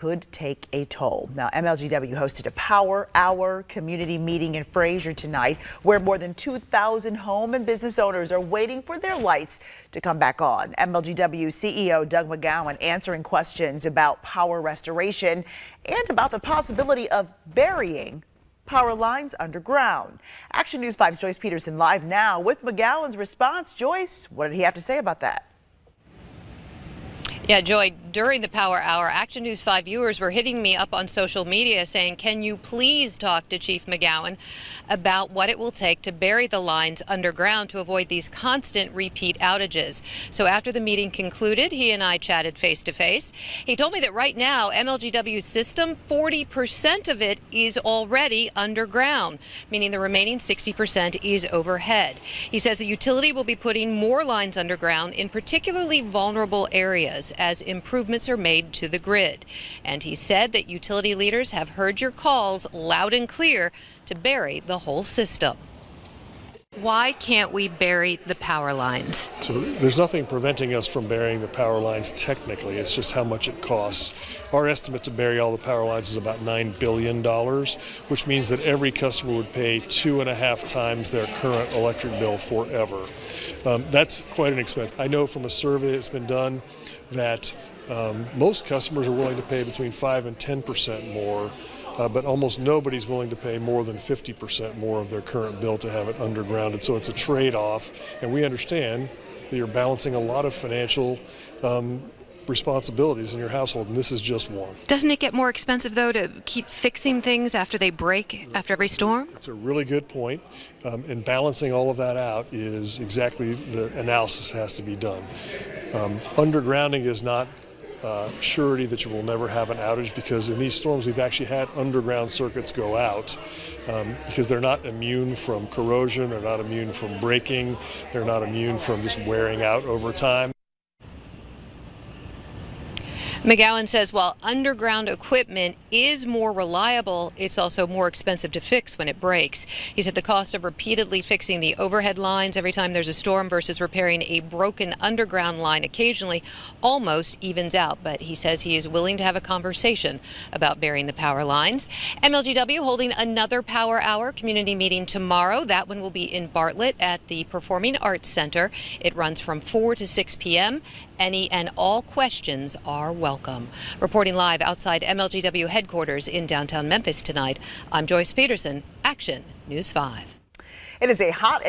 could take a toll. Now, MLGW hosted a Power Hour community meeting in Frayser tonight, where more than 2,000 home and business owners are waiting for their lights to come back on. MLGW CEO Doug McGowan answering questions about power restoration and about the possibility of burying power lines underground. Action News 5's Joyce Peterson live now with McGowan's response. Joyce, what did he have to say about that? Yeah, Joy, during the Power Hour, Action News 5 viewers were hitting me up on social media saying, can you please talk to Chief McGowan about what it will take to bury the lines underground to avoid these constant repeat outages? So after the meeting concluded, he and I chatted face to face. He told me that right now, MLGW's system, 40% of it is already underground, meaning the remaining 60% is overhead. He says the utility will be putting more lines underground in particularly vulnerable areas as improvements are made to the grid. And he said that utility leaders have heard your calls loud and clear to bury the whole system. Why can't we bury the power lines? So there's nothing preventing us from burying the power lines technically. It's just how much it costs. Our estimate to bury all the power lines is about $9 billion, which means that every customer would pay 2.5 times their current electric bill forever. That's quite an expense. I know from a survey that's been done that most customers are willing to pay between 5 and 10% more. But almost nobody's willing to pay more than 50% more of their current bill to have it undergrounded. So it's a trade-off, and we understand that you're balancing a lot of financial responsibilities in your household, and this is just one. Doesn't it get more expensive, though, to keep fixing things after they break after every storm? It's a really good point, and balancing all of that out is exactly the analysis has to be done. Undergrounding is not surety that you will never have an outage, because in these storms we've actually had underground circuits go out because they're not immune from corrosion, they're not immune from breaking, they're not immune from just wearing out over time. McGowan says while underground equipment is more reliable, it's also more expensive to fix when it breaks. He said the cost of repeatedly fixing the overhead lines every time there's a storm versus repairing a broken underground line occasionally almost evens out. But he says he is willing to have a conversation about burying the power lines. MLGW holding another Power Hour community meeting tomorrow. That one will be in Bartlett at the Performing Arts Center. It runs from 4 to 6 p.m. Any and all questions are welcome. Reporting live outside MLGW headquarters in downtown Memphis tonight, I'm Joyce Peterson, Action News 5. It is a hot and